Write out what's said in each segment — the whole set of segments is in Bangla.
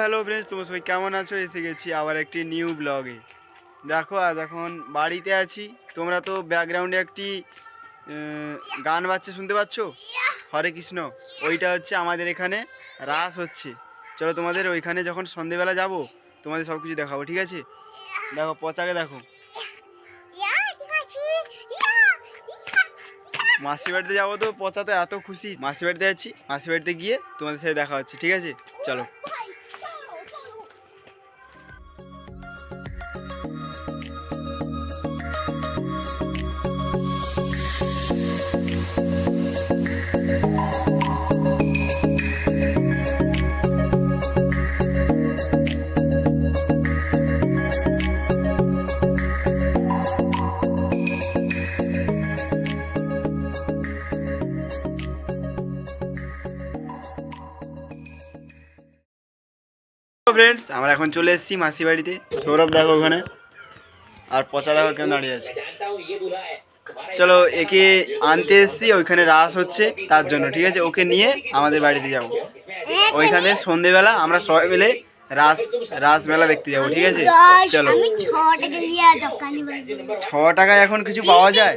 হ্যালো ফ্রেন্ডস, তোমরা সবাই কেমন আছো? এসে গেছি আবার একটি নিউ ব্লগে। দেখো আজ এখন বাড়িতে আছি। তোমরা তো ব্যাকগ্রাউন্ডে একটি গান বাজছে, শুনতে পাচ্ছ? হরে কৃষ্ণ। ওইটা হচ্ছে আমাদের এখানে রাস হচ্ছে। চলো তোমাদের ওইখানে যখন সন্ধেবেলা যাব তোমাদের সব কিছু দেখাবো, ঠিক আছে? দেখো পচাকে দেখো, মাসি বাড়িতে যাবো তো পচা তো এত খুশি। মাসি বাড়িতে যাচ্ছি, মাসি বাড়িতে গিয়ে তোমাদের সাথে দেখা হচ্ছে, ঠিক আছে? চলো। ফ্রেন্ডস, আমরা এখন চলে এসেছি মাসি বাড়িতে। সৌরভ দেখো ওখানে, আর পচা দেখো কেন দাঁড়িয়ে আছে। চলো, একে আনতে এসেছি, ওইখানে রাস হচ্ছে তার জন্য, ঠিক আছে? ওকে নিয়ে আমাদের বাড়িতে যাব। ওইখানে সন্ধেবেলা আমরা সবাই মিলে রাস মেলা দেখতে যাবো, ঠিক আছে? চলো। 6 টাকায় এখন কিছু পাওয়া যায়?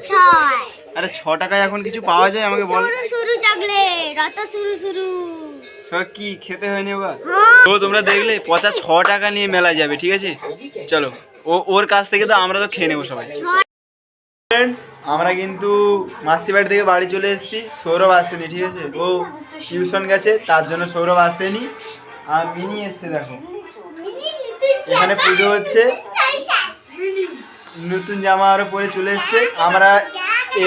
আরে 6 টাকায় এখন কিছু পাওয়া যায়? আমাকে বল। সব কি খেতে হয়নি ওবা? তো তোমরা দেখলে পচা 6 টাকা নিয়ে মেলায় যাবে, ঠিক আছে? চলো, ওর কাছ থেকে তো আমরা তো খেয়ে নেবো সবাই। ফ্রেন্ডস, আমরা কিন্তু মাসি বাড়ি থেকে বাড়ি চলে এসেছি। সৌরভ আসেনি, ঠিক আছে? ও টিউশন গেছে, তার জন্য সৌরভ আসেনি। আর মিনি এসছে, দেখো এখানে পুজো হচ্ছে। নতুন জামা আরো পরে চলে এসছে। আমরা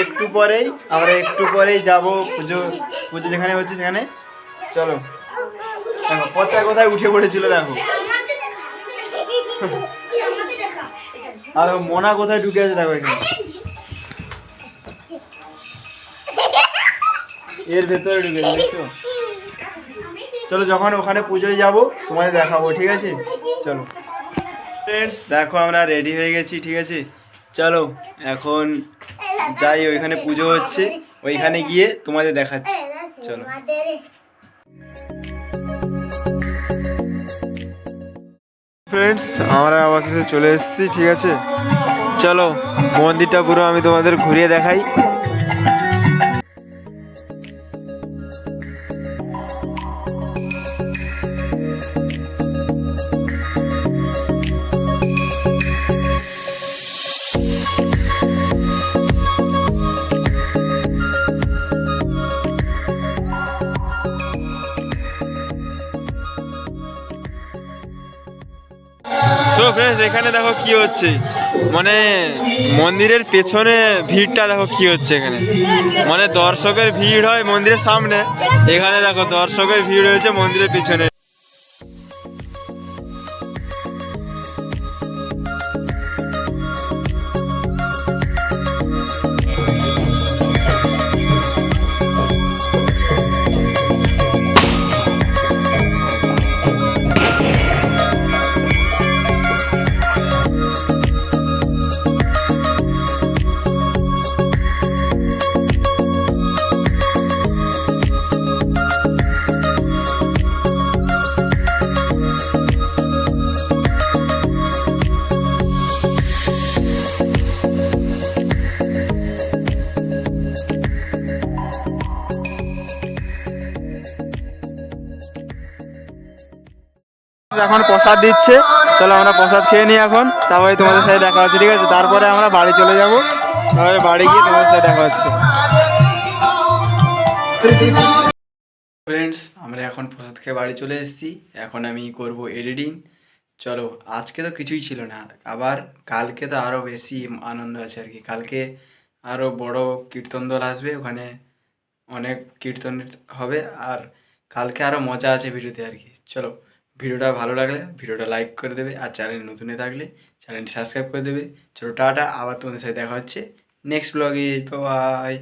একটু পরেই যাব পুজো যেখানে হচ্ছে সেখানে। চলো। দেখো পচা কোথায় উঠে পড়েছিল, দেখো। আর মোনা কোথায় ঢুকে আছে, দেখো এখানে এর ভেতরে ঢুকে, দেখছো? চলো, যখন ওখানে পুজোয় যাব তোমাদের দেখাবো, ঠিক আছে? চলো ফ্রেন্ডস, দেখো আমরা রেডি হয়ে গেছি, ঠিক আছে? চলো এখন যাই, ওইখানে পুজো হচ্ছে, ওইখানে গিয়ে তোমাদের দেখাচ্ছি। চলো ফ্রেন্ডস, আমরা অবশেষে চলে এসেছি, ঠিক আছে? চলো মন্দিরটা পুরো আমি তোমাদের ঘুরিয়ে দেখাই। তো ফ্রেন্ডস, এখানে দেখো কি হচ্ছে, মানে মন্দিরের পেছনে ভিড়টা দেখো কি হচ্ছে। এখানে মানে দর্শকের ভিড় হয় মন্দিরের সামনে, এখানে দেখো দর্শকের ভিড় হয়েছে মন্দিরের পেছনে। এখন প্রসাদ দিচ্ছে, চলো আমরা প্রসাদ খেয়ে নিই এখন, তারপরে তোমাদের সাথে দেখা হচ্ছে, ঠিক আছে? তারপরে আমরা বাড়ি চলে যাব, তারপরে বাড়ি গিয়ে তোমাদের সাথে দেখা হচ্ছে। ফ্রেন্ডস, আমরা এখন প্রসাদ খেয়ে বাড়ি চলে এসেছি। এখন আমি করব এডিটিং। চলো, আজকে তো কিছুই ছিল না, আবার কালকে তো আরও বেশি আনন্দ আছে আর কি। কালকে আরও বড় কীর্তন দল আসবে, ওখানে অনেক কীর্তন হবে। আর কালকে আরও মজা আছে ভিডিওতে আর কি। চলো, ভিডিওটা ভালো লাগলে ভিডিওটা লাইক করে দেবে, আর চ্যানেল নতুন হয়ে থাকলে চ্যানেলটি সাবস্ক্রাইব করে দেবে। চলো টাটা, আবার তোমাদের সাথে দেখা হচ্ছে নেক্সট ব্লগে। বাই।